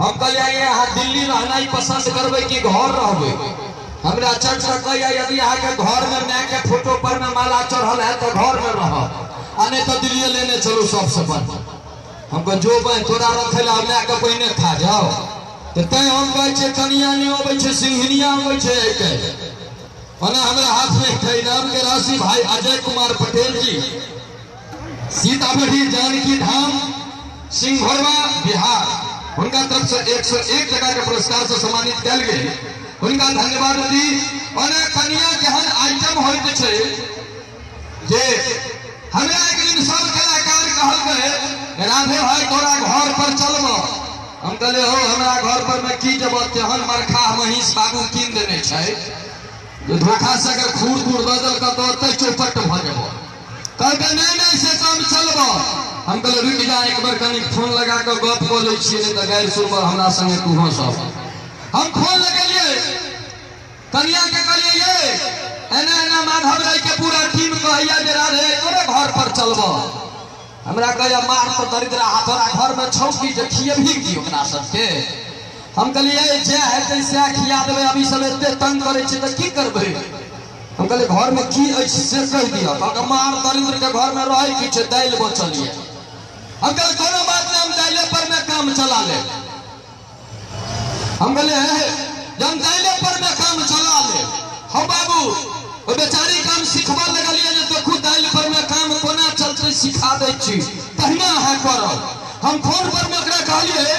हम कहलिए यहाँ दिल्ली रहना ही पसंद करबे कि घर रहबे। हमरा चर्च कहैया यदि यहाँ के घर में माँ के फोटो पर में माला चढ़ल है तो घर में रह, आ नहीं तो दिल्ली लेने चलो सबसे पहले। हमको जो तोरा रखे ला माँ के पहिने खा जाओ तो तय हम कहे कनिया नहीं अबै सिंघनिया अबै हमारे हाथ में थे नाम के राशि भाई अजय कुमार पटेल जी, सीतामढ़ी जानकी धाम सिंघोरवा बिहार, उनका तरफ से 101 टका के पुरस्कार से सम्मानित किया गए। उनका धन्यवाद दी। और कनिया केहन आइटम होते छे जे हमरा एक दिन सब कलाकार कहल गए राधे भाई तोरा घर पर चलब। हम कहले हो हमरा घर पर में की जब तेहन मरखा महिष बाबू कीन देने छे जो धोखा से अगर खूर खूर बदल कर तो चौपट भ जब कहते नहीं से काम चलब। हम कहले रुक जा एक बार कनी फोन लगा कर गप क ले छी नहीं तो गैर सुनब हमरा संगे तू सब। हम फोन लगेलिए कनिया के कहलिए ये एना एना माधव राय के पूरा टीम कहैया जे राधे तोरे घर पर चलब। हमरा कहया मार तो दरिद्र हाथोरा घर में छौकी जे खियबही की ओकरा सबके। हम कहलिए जे हेतै से खिया देबै, अभी सब एते तंग करे छै त की करबै। हम कहलिए घर में की अछि से कह दिया। कहलक मार दरिद्र के घर में रहै कि छै दाइल बचलिए। हम कहलिए कोनो बात नहीं हम दाइले पर में काम चला ले। हम कहलिए जब दाइले पर में काम चला ले हो बाबू ओ बेचारी काम सिखबा लगलिए जे तो खुद दाइल पर में काम कोना चलते सिखा दै छी तहिना है करब। हम फोन पर में ओकरा कहलिए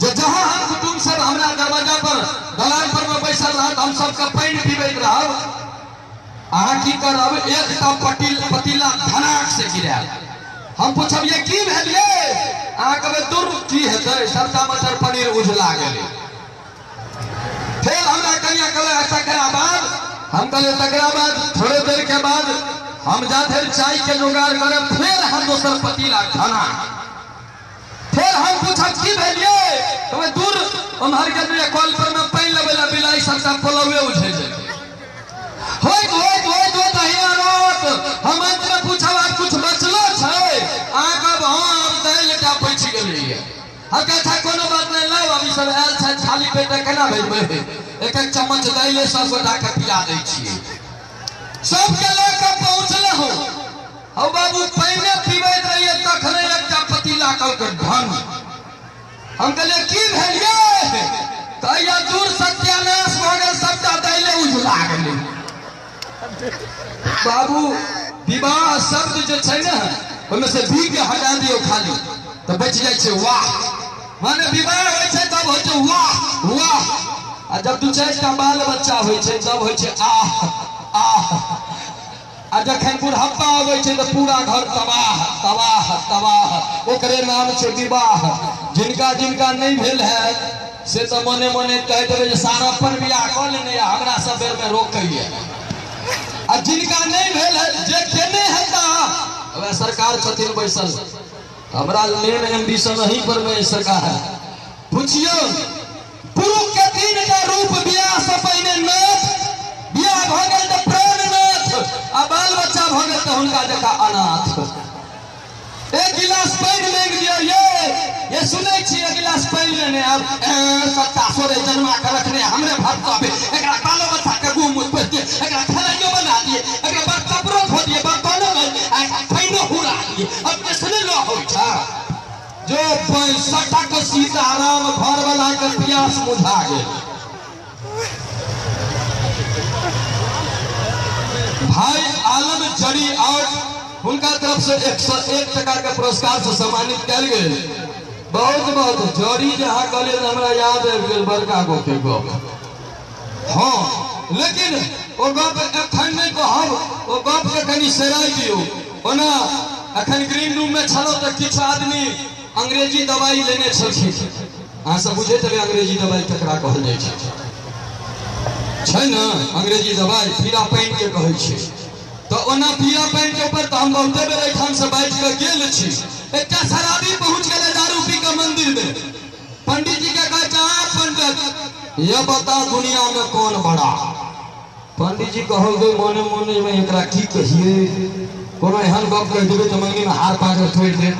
जो जहां हम कुटुंब सब हमरा दरवाजा पर दलान पर में बैसल रहत हम सबका पानी पीबैत रहब, अहाँ की करब एकटा पतीला धनाक से गिराएब। हम पूछब ये की भेलिए, अहाँ कहबै दूर की हेतै सबटा मटर पनीर उझला गेलै। फिर हमरा कनिया कहले तकरा बाद हम कहले तकरा बाद थोड़े देर के बाद हम जाधर चाय के जुगाड़ करब, फिर हम दोसर पतीला धना। फिर हम पूछब की भेलिए तुम्हें दूर उम्हर के लिए कॉल पर में पानी लेबेला बिलाई सबटा पलवे उठे जे होय दहिया रात। हम अंत में पूछब आज कुछ बचलो छै, आ कब हम दाइल टा बच गेलिए। हम कहता कोनो बात नहीं लाओ अभी सब आयल छै खाली पेट केना भेजबै, एक एक चम्मच दाइले सब गोटा के पिला दै छियै। सबके लेके पहुंचले हो हो बाबू पानी पीबैत रहिए तखने एकटा पतीला कल के धन। हम कहलिए की भेलिए कहिया दूर सत्यानाश भ गेल सबटा दाइले उझला गेलै। बाबू विवाह शब्द जो छै ने ओमे से भी के हटा दियो खाली तो बच जाय छै वाह। माने विवाह होय छै तब होय छै वाह वाह, आ जब दू चारिटा बाल बच्चा होय छै तब होय छै आह आह, आ जखन बुढ़ापा आबै छै तो पूरा घर तबाह तबाह तबाह। ओकरे नाम छै विवाह। जिनका जिनका नहीं भेल है से तो मने मने कह देवे सारापन बियाह कर लेने हमरा सब बेर में रोकइए। आ जिनका नहीं भेल है जे केने है सरकार छथिन बैसल, हमरा मेन एम्बिशन ही पर में सरकार है। पूछियो पुरुष के 3टा रूप बियाह से पहले नाथ, बियाह भ गेल त प्राणनाथ, आ बाल बच्चा भ गेल त हुनका जका अनाथ। एक गिलास पानी मांग दियो ये सुनै छी एक गिलास पानी लेने अब सत्ता सोरे जन्मा के रखने हमरे भक्त पे एकरा बालो बच्चा के गुम पे दिए, एकरा खलाइयो बना दिए, एकरा पर कपड़ो धो दिए, बर्तनो पानी हुरा दिए। अब कैसे लो हो था जो 65 के सीताराम घर वाला के प्यास बुझा गेल। भाई आलम जड़ी आउट उनका तरफ से 101 टका के पुरस्कार से सम्मानित किया गया। बहुत बहुत जड़ी जहाँ गले हमरा याद आबि गेल बड़का गो के गप। हाँ लेकिन वो गप एखन नहीं कहब, वो गप के कनी सराय दियो। ओना अखन ग्रीन रूम में छलो तो किछु आदमी अंग्रेजी दवाई लेने छलखिन। अहाँ सब बुझे तबे अंग्रेजी दवाई ककरा कहल जाइ छै ना, अंग्रेजी दवाई पीला पानी के कहै छै। तो ओना पीला पानी के ऊपर तो हम बहुते बेर एठाम से बैठ के गेल छी। एक शराबी पहुंच गए दारू पी के मंदिर में, पंडित जी के कहता पंडित ये बता दुनिया में कौन बड़ा। पंडित जी कहो गए मोने मोने में एकरा की कहिए, कोनो एहन गप कह देबे तो मंगी में हार पाकर छोड़ दे।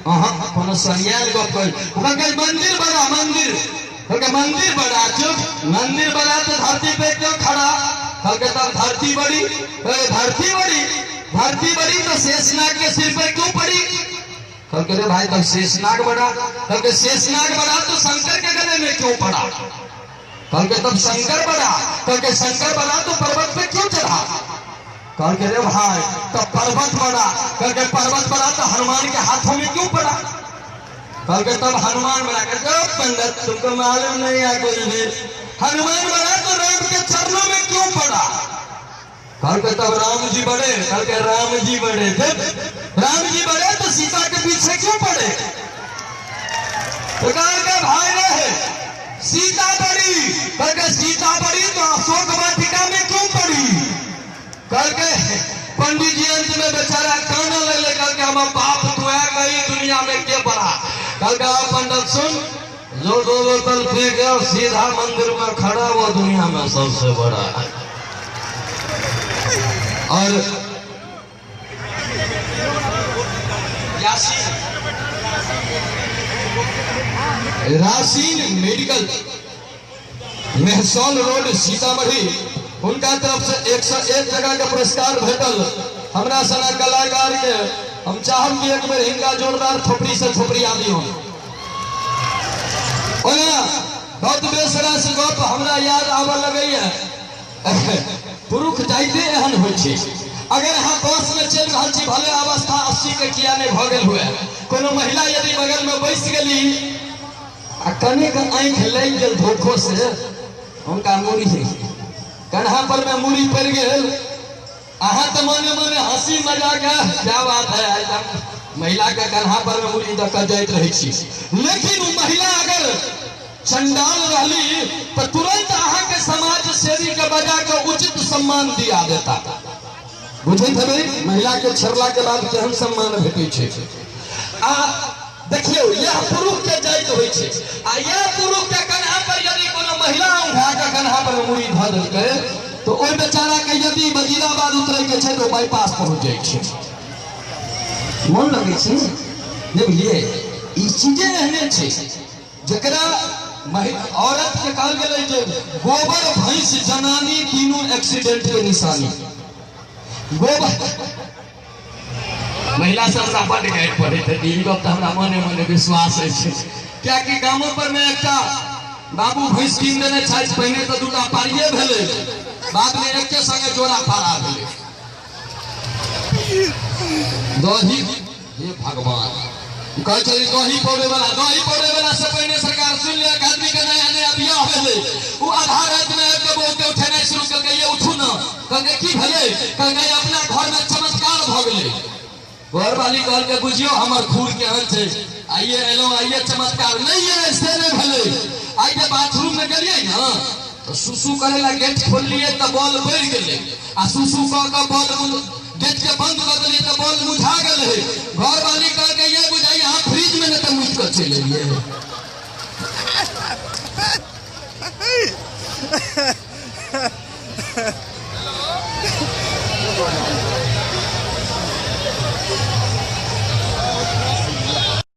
कोनो सरियाल गप कर ओकर के मंदिर बड़ा मंदिर ओकर मंदिर बड़ा चुप मंदिर बड़ा तो धरती पे क्यों खड़ा कहके तब धरती बड़ी तो शेषनाग के सिर पे क्यों पड़ी कहके रे भाई तब शेषनाग बड़ा कहके शेषनाग बड़ा तो शंकर के गले में क्यों पड़ा कहके तब शंकर बड़ा कहके शंकर बड़ा तो पर्वत पे क्यों चढ़ा कहके रे भाई तब पर्वत बड़ा कहके पर्वत बड़ा तो हनुमान के हाथों में क्यों पड़ा कहके तब हनुमान बड़ा कहते पंडित तुमको मालूम नहीं है कोई भी हनुमान बड़ा तो राम के चरणों में क्यों पड़ा कहके तब राम जी बड़े कहके राम जी बड़े राम जी बड़े तो सीता के पीछे क्यों पड़े का भाई रहे सीता बड़ी कहके सीता बड़ी तो अशोक वाटिका में क्यों पड़ी कहके पंडित जी अंत में बेचारा काना लगे कहके हम बाप तू है कहीं दुनिया में क्या पड़ा कहके पंडित सुन जो 2 बोतल पी गया सीधा मंदिर में खड़ा वो दुनिया में सबसे बड़ा है। और राशीन मेडिकल मेहसौल रोड सीतामढ़ी उनका तरफ से 101 जगह का पुरस्कार भेटल हमरा सना कलाकार के हम चाहब कि एक बेर हिंगा जोरदार थोपड़ी से थोपड़ी आदि हो बहुत बेसरा से गप हमरा याद आवा लगे पुरुष जाइते एहन हो अगर हम बस में चल रहा भले अवस्था 80 के किया नहीं भगल हुए कोनो महिला यदि बगल में बैस गली कने का आंख लग गल धोखो से उनका मूड़ी कन्हा पर में मूड़ी पड़ गल अहाँ तो मने मने हंसी मजाक क्या बात है महिला के कन्हा पर में मूड़ी दक जाइत रही लेकिन वो महिला अगर चंडाल रही तो तुरंत अहाँ के समाज सेवी के बजा के उचित सम्मान दिया देता बुझे महिला के छरला के बाद केहन सम्मान भेटे देखियो यह पुरुष के जाइत होय छे आ यह पुरुष के कन्हा पर यदि कोनो महिला उठा के कन्हा पर मुड़ी ध देलकै तो ओइ बेचारा के यदि वजीराबाद उतरै के छै तो बाईपास पहुंच जाय छै मन लगे छै बुझलिए ई चीजें रहने छै जकरा औरत के कहल गेलै जे गोबर भैंस जनानी तीनों एक्सीडेंट के निशानी गोबर महिला सब बड़ गाइड पड़े थे हमरा मने मने विश्वास है क्या कि गामों पर में एक बाबू भैंस कीन देने पहले तो 2टा पारिये भेले बाद में एक संगे जोड़ा पारा भेले दही हे भगवान कहे चली दही पौड़े वाला से पहले सरकार सुन लिया आदमी के नया बियाह भेले वो आधा रात में एक बोलते उठेना शुरू कर गए उठू न कहने की भेले कहने अपना घर में चमत्कार भ गेले घर वाली कहल के बुझियो हमर खूर के हन छे आइए एलो आइए चमत्कार नहीं है ऐसे नहीं भले आई के बाथरूम में गेलिए ना तो सुसु करे ला गेट खोल लिए तो बॉल बढ़ गेले आ सुसु क के बॉल गेट के बंद कर दिए तो बॉल बुझा गेले घर वाली कहल के ये बुझाई हां फ्रिज में न तो मुझ कर चले लिए